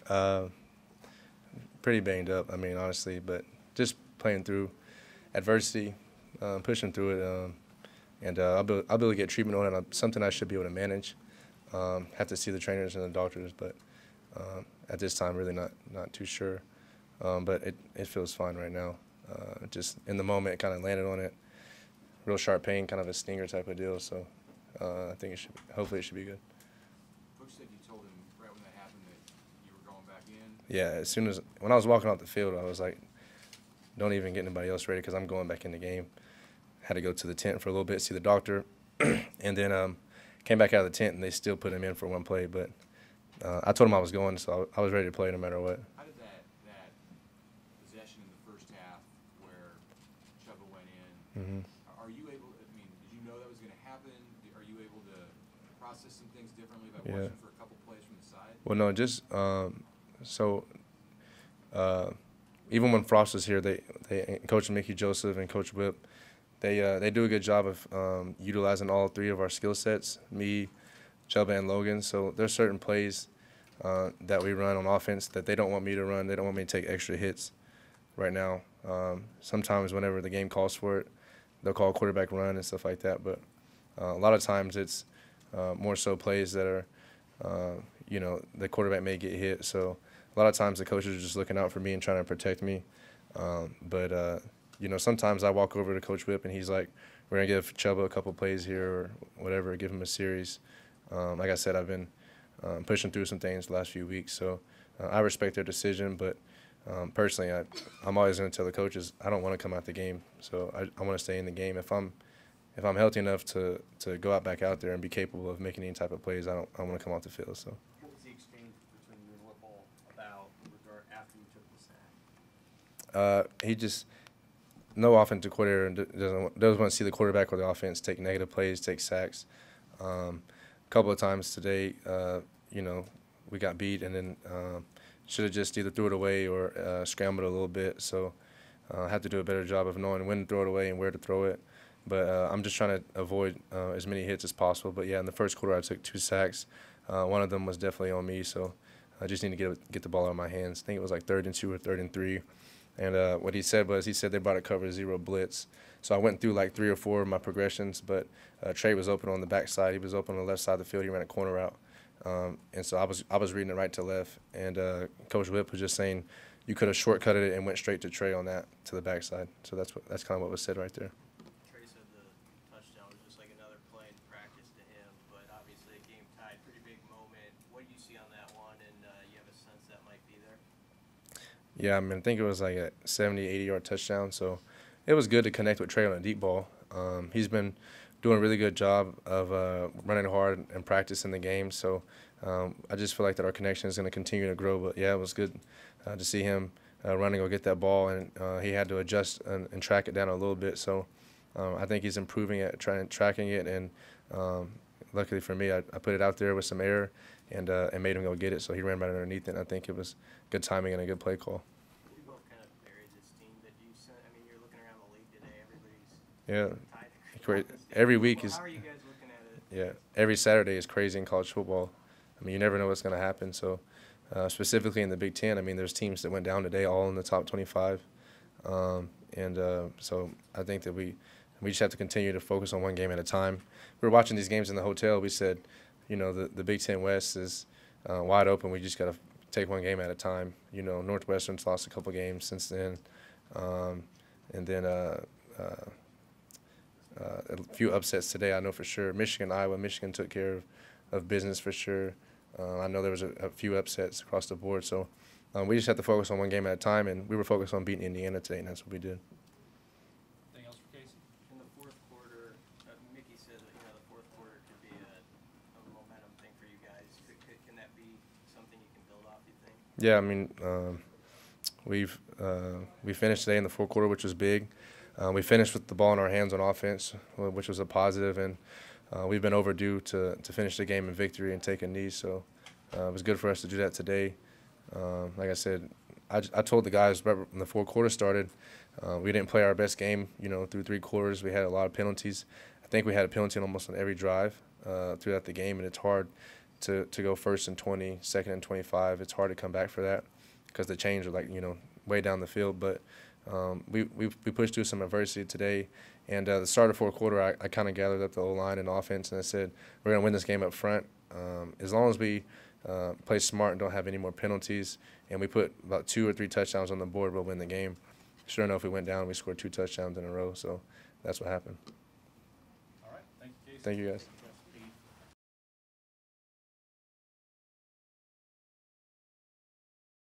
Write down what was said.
Uh, Pretty banged up, I mean, honestly, but just playing through adversity, pushing through it, and I'll be able to get treatment on it. Something I should be able to manage. Have to see the trainers and the doctors, but at this time, really not too sure. But it feels fine right now. Just in the moment, it kind of landed on it. Real sharp pain, kind of a stinger type of deal. So I think hopefully it should be good. Coach said you told him right when that happened that you were going back in. Yeah, when I was walking off the field, I was like, don't even get anybody else ready because I'm going back in the game. Had to go to the tent for a little bit, see the doctor, and then came back out of the tent, and they still put him in for one play. But I told him I was going, so I was ready to play no matter what. How did that possession in the first half where Chuba went in, are you able, I mean, did you know that was going to happen? Are you able to process some things differently by watching for a couple plays from the side? Well, no, just even when Frost was here, they Coach Mickey Joseph and Coach Whip, they do a good job of utilizing all three of our skill sets, me, Chuba, and Logan. So there's certain plays that we run on offense that they don't want me to run. They don't want me to take extra hits right now. Sometimes whenever the game calls for it, they'll call quarterback run and stuff like that. But a lot of times it's more so plays that are, the quarterback may get hit. So a lot of times the coaches are just looking out for me and trying to protect me. But sometimes I walk over to Coach Whip and he's like, we're going to give Chuba a couple plays here or whatever, give him a series. Like I said, I've been pushing through some things the last few weeks. So I respect their decision, but personally, I'm always going to tell the coaches I don't want to come out the game. So I want to stay in the game. If I'm healthy enough to go back out there and be capable of making any type of plays, I want to come off the field. So. What was the exchange between you and Whipple about after you took the sack? He just no offensive coordinator doesn't want to see the quarterback or the offense take negative plays, take sacks. A couple of times today, we got beat and then should have just either threw it away or scrambled a little bit. So I have to do a better job of knowing when to throw it away and where to throw it. But I'm just trying to avoid as many hits as possible. But, yeah, in the first quarter I took 2 sacks. One of them was definitely on me, so I just need to get the ball out of my hands. I think it was like 3rd and 2 or 3rd and 3. And what he said they brought a cover 0 blitz. So I went through like 3 or 4 of my progressions, but Trey was open on the backside. He was open on the left side of the field. He ran a corner route. And so I was reading it right to left. And Coach Whip was just saying you could have shortcutted it and went straight to Trey on that, to the backside. So that's kind of what was said right there. Trey said the touchdown was just like another play in practice to him, but obviously a game tied, pretty big moment. What do you see on that one, and you have a sense that might be there? Yeah, I mean, I think it was like a 70, 80-yard touchdown. So it was good to connect with Trey on a deep ball. He's been doing a really good job of running hard and practice in the game. So I just feel like that our connection is going to continue to grow. But, yeah, it was good to see him running or get that ball, and he had to adjust and track it down a little bit. So I think he's improving at tracking it, and luckily for me, I put it out there with some air and made him go get it. So he ran right underneath it, and I think it was good timing and a good play call. You both kind of buried this team that you sent. I mean, you're looking around the league today. Yeah. Everybody's tied. Every week is. How are you guys looking at Yeah, it? every Saturday is crazy in college football. I mean, you never know what's going to happen. So, specifically in the Big Ten, I mean, there's teams that went down today, all in the top 25, so I think that we just have to continue to focus on one game at a time. We were watching these games in the hotel. We said, the Big Ten West is wide open. We just got to take one game at a time. Northwestern's lost a couple games since then, and then a few upsets today, I know for sure. Michigan, Iowa, Michigan took care of business for sure. I know there was a few upsets across the board. So we just have to focus on one game at a time, and we were focused on beating Indiana today, and that's what we did. Anything else for Casey? In the fourth quarter, Mickey said that the fourth quarter could be a momentum thing for you guys. Can that be something you can build off, you think? Yeah, I mean, we finished today in the fourth quarter, which was big. We finished with the ball in our hands on offense, which was a positive, and we've been overdue to finish the game in victory and take a knee. So it was good for us to do that today. Like I said, I told the guys right when the fourth quarter started, we didn't play our best game. Through 3 quarters, we had a lot of penalties. I think we had a penalty almost on every drive throughout the game, and it's hard to go 1st and 20, 2nd and 25. It's hard to come back for that because the chains are like, way down the field. But we pushed through some adversity today. And the start of 4th quarter, I kind of gathered up the O-line and offense, and I said, we're going to win this game up front. As long as we play smart and don't have any more penalties, and we put about 2 or 3 touchdowns on the board, we'll win the game. Sure enough, we went down and we scored 2 touchdowns in a row, so that's what happened. All right, thank you, Casey. Thank you, guys.